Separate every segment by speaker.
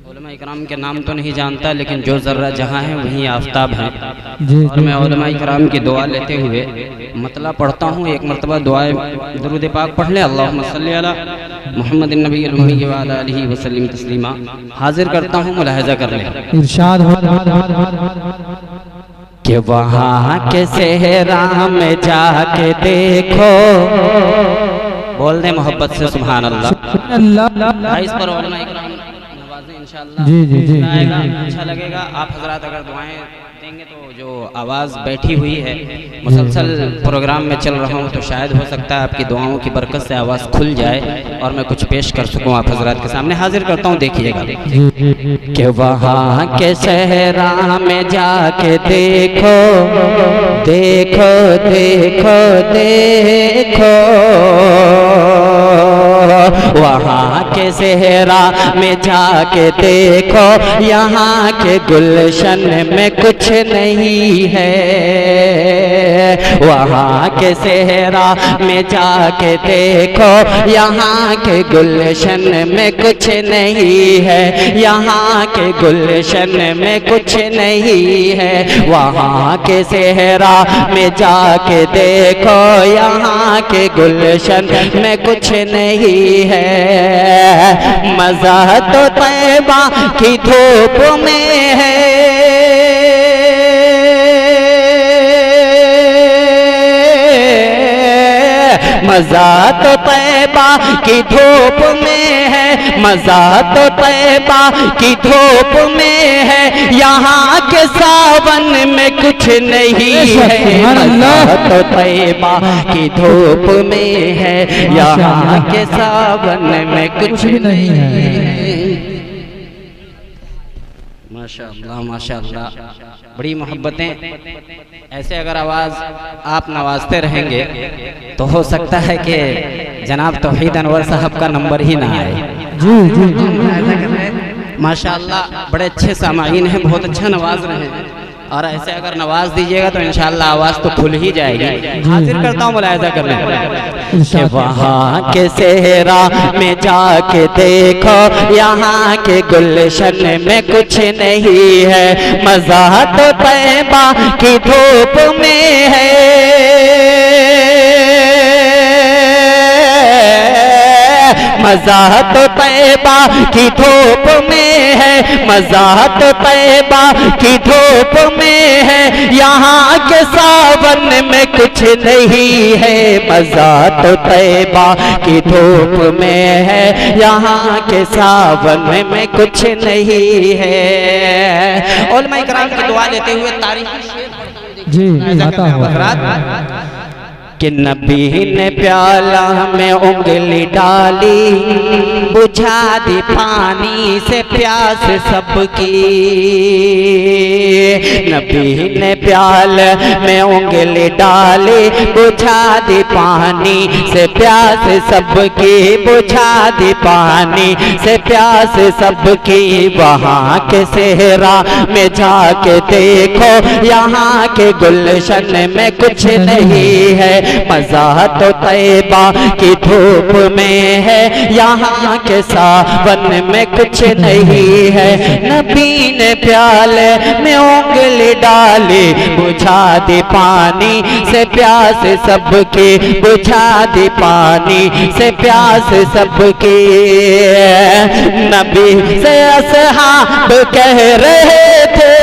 Speaker 1: उलमा इकराम के नाम तो नहीं जानता, लेकिन जो ज़र्रा जहाँ है वहीं आफताब है। और मैं उलमा इकराम की दुआ लेते हुए मतला पढ़ता हूँ। एक मरतबा दुआए दुरूद पाक पढ़ ले, अल्लाहुम्मा सल्ली अला मुहम्मद नबी उम्मी व अला आलिहि व सल्लिम तस्लीमा। हाजिर करता हूँ, मुलाहिज़ा कर ले।
Speaker 2: इरशाद
Speaker 1: कि वहाँ के सेहरा में जाके देखो, बोल दे मोहब्बत से सुभान अल्लाह। इस पर उलमा इकराम नवाज़ें इंशाअल्लाह।
Speaker 2: जी
Speaker 1: अच्छा लगेगा। आप हजरात अगर दुआएं देंगे तो जो आवाज़ बैठी हुई है, मुसलसल प्रोग्राम में चल रहा हूँ, तो शायद हो सकता है आपकी दुआओं की बरकत से आवाज़ खुल जाए और मैं कुछ पेश कर सकूँ आप हजरात के सामने। हाजिर करता हूँ, देखिएगा। कि वहाँ के सहरा में जाके देखो देखो देखो देखो, वहाँ के सहरा में जाके देखो, यहाँ के गुलशन में कुछ नहीं है। वहाँ के सहरा में जाके देखो, यहाँ के गुलशन में कुछ नहीं है। यहाँ के गुलशन में कुछ नहीं है। वहाँ के सहरा में जाके देखो, यहाँ के गुलशन में कुछ नहीं है। मज़ा तो तैबा की धूप में है, मज़ा तो तैबा की धूप में है, मज़ा तो तैबा की धूप में है। यहाँ के सावन में कुछ नहीं है। मज़ा तो तैबा की धूप में है, यहाँ के सावन में कुछ नहीं है। माशाअल्लाह माशाअल्लाह, बड़ी मोहब्बतें। ऐसे अगर आवाज़ आप नवाजते रहेंगे तो हो सकता है कि जनाब तौहीद अनवर साहब का नंबर ही ना आए। माशाअल्लाह, बड़े अच्छे सामाईन हैं, बहुत अच्छा नवाज रहे हैं। और ऐसे अगर नवाज दीजिएगा तो इंशाअल्लाह आवाज़ तो खुल ही जाएगी। हाजिर करता हूँ, मुलाहिज़ा करने। कि वहाँ के सेहरा में जाके देखो, यहाँ के गुलशन में कुछ नहीं है। मज़ा तो तैबा की धूप में है, मज़ा तो तैबा की धूप में है, मज़ा तो तैबा की धूप में है। यहाँ के सावन में कुछ नहीं है। मज़ा तो तैबा की धूप में है, यहाँ के सावन में कुछ नहीं है। उलमा इकराम की दुआ लेते हुए तारीफ
Speaker 2: जी आता हुआ
Speaker 1: कि नबी ने प्याला में उंगली डाली, बुझा दी पानी से प्यास सबकी। नबी ने प्याल में उंगली डाली, बुझा दी पानी से प्यास सबकी, बुझा दी पानी से प्यास सबकी। वहाँ के सेहरा में जाके देखो, यहाँ के गुलशन में कुछ नहीं है। मज़ा तो तैबा की धूप में है, यहाँ के सावन में कुछ नहीं है। नबी ने प्याले में उंगली डाली, बुझा दी पानी से प्यास सबकी, बुझा दी पानी से प्यास सबकी। नबी से असहाब कह रहे थे,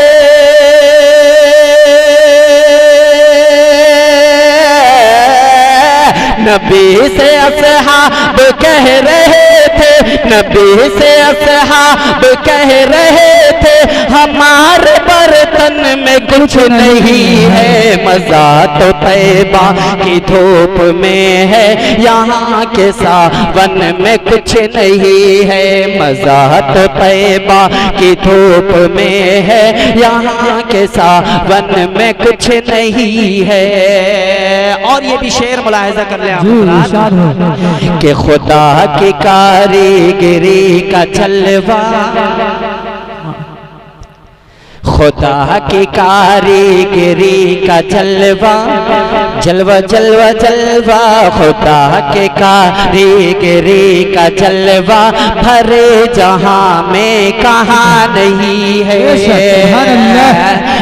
Speaker 1: नबी से असहाब कह रहे थे, नबी से असहाब कह रहे थे, हमारे बर्तन में कुछ नहीं है। मज़ा तो तैबा की धूप में है, यहाँ के सावन में कुछ नहीं है। मज़ा तो तैबा की धूप में है, यहाँ के सावन में कुछ नहीं है। और ये भी शेर मुलाहिज़ा कर ले कि खुदा की कारीगरी का जलवा, खुदा की कारीगरी का जलवा जलवा जलवा जलवा, खुदा के कारीगरी का जलवा भरे जहां में कहाँ नहीं है।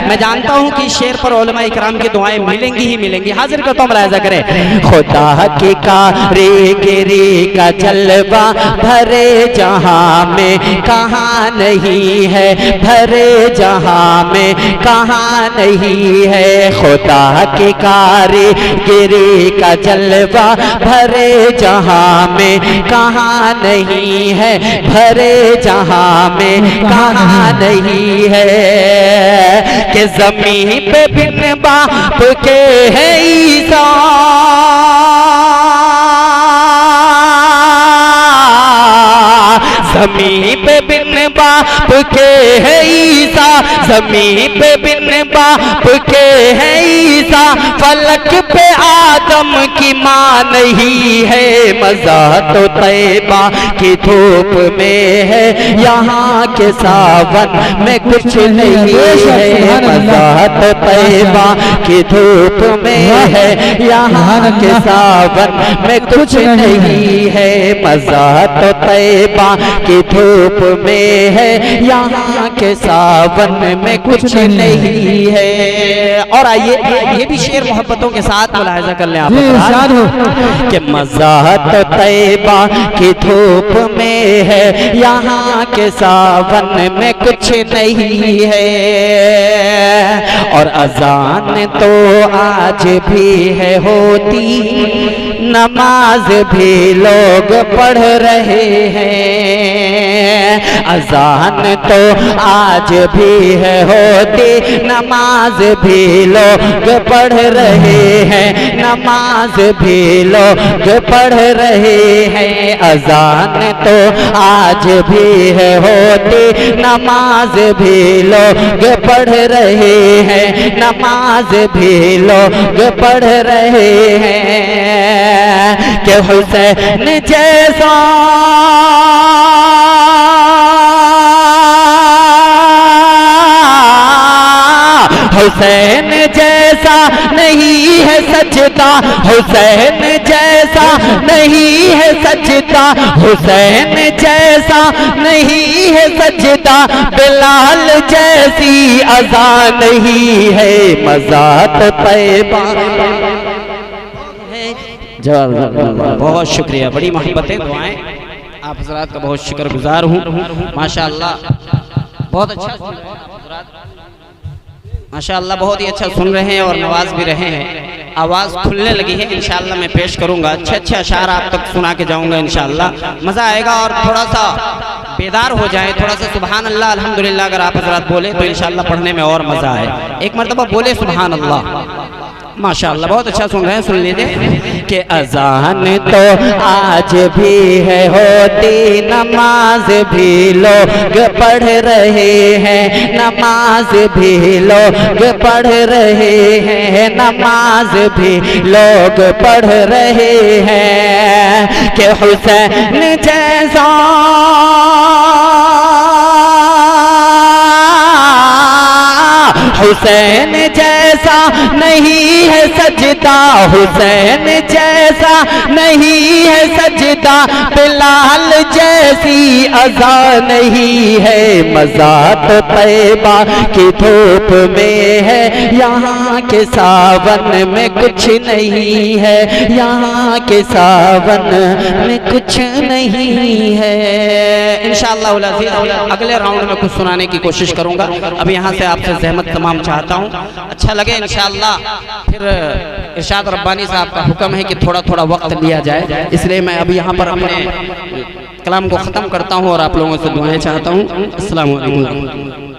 Speaker 1: मैं जानता हूँ कि शेर पर उलमा इकराम की दुआएं मिलेंगी ही मिलेंगी। हाजिर करता हूँ, मुलाहिजा करें। खुदा की कारीगरी का जलवा भरे जहां में कहाँ नहीं है, भरे जहां में कहाँ नहीं है। खुदा की कारीगरी का जलवा भरे जहां में कहाँ नहीं है, भरे जहां में कहाँ नहीं है। कि ज़मीन पे बिन बाप के है ईसा, ज़मीन पे बिन बाप के है ईसा, ज़मीन पे बिन बाप के है ईसा। फलक पे आदम की माँ नहीं है, मज़ा तो तैबा की धूप में है, यहाँ के सावन में कुछ नहीं है। मज़ा तो तैबा की धूप में है, यहाँ के सावन में कुछ नहीं है। मज़ा तो तैबा की धूप में है, यहाँ के सावन में कुछ नहीं है। और आइए ये भी शेर मोहब्बतों के साथ मुलाहिजा कर लें आप कि मज़ा तो तैबा की धूप में है, यहाँ के सावन में कुछ नहीं है। और अजान तो आज भी है होती, नमाज भी लोग पढ़ रहे हैं। अजान तो आज भी है होती, नमाज भी लोग पढ़ रहे हैं, नमाज भी लोग पढ़ रहे हैं। अजान तो आज भी है होती, नमाज भी लोग पढ़ रहे हैं, नमाज भी लोग पढ़ रहे हैं। कि हुसैन जैसा हुसैन जैसा नहीं है सजदा, हुसैन जैसा नहीं है सजदा, हुसैन जैसा नहीं है सजदा। बिलाल जैसी अज़ा नहीं है, मज़ा तो तैबा। बहुत शुक्रिया, बड़ी मोहब्बतें दुआएं, आप हज़रात का बहुत शुक्रगुजार हूँ। माशाअल्लाह बहुत अच्छा, माशाअल्लाह बहुत ही अच्छा सुन रहे हैं और नवाज भी रहे हैं। आवाज़ खुलने लगी है, इंशाअल्लाह मैं पेश करूंगा, अच्छे अशार आप तक सुना के जाऊंगा इंशाअल्लाह। मज़ा आएगा और थोड़ा सा बेदार हो जाए, थोड़ा सा सुभान अल्लाह अल्हम्दुलिल्लाह अगर आप हज़रात बोले तो इंशाअल्लाह पढ़ने में और मज़ा आए। एक मरतबा बोले सुभान अल्लाह। माशाअल्लाह बहुत अच्छा सुन रहे हैं, सुन लीजिए कि अजान तो आज भी है होती, नमाज भी लोग पढ़ रहे हैं, नमाज भी लोग पढ़ रहे हैं, नमाज भी लोग पढ़ रहे हैं। कि हुसैन जैसा हुसैन जैसा नहीं है सजदा, हुसैन जैसा नहीं है सजदा। बिलाल जैसी अज़ा नहीं है, मज़ा तो तैबा की धूप में है, यहाँ के सावन में कुछ नहीं है, यहाँ के सावन में कुछ नहीं है। इंशाअल्लाह अगले राउंड में कुछ सुनाने की कोशिश करूँगा। अब यहाँ से आपसे ज़हमत तमाम चाहता हूँ, अच्छा लगे इंशाअल्लाह। फिर इरशाद रब्बानी साहब का हुक्म है कि थोड़ा थोड़ा वक्त लिया जाए, इसलिए मैं अभी यहाँ पर अपने कलाम को ख़त्म करता हूँ और आप लोगों से दुआएं चाहता हूँ। अस्सलाम वालेकुम।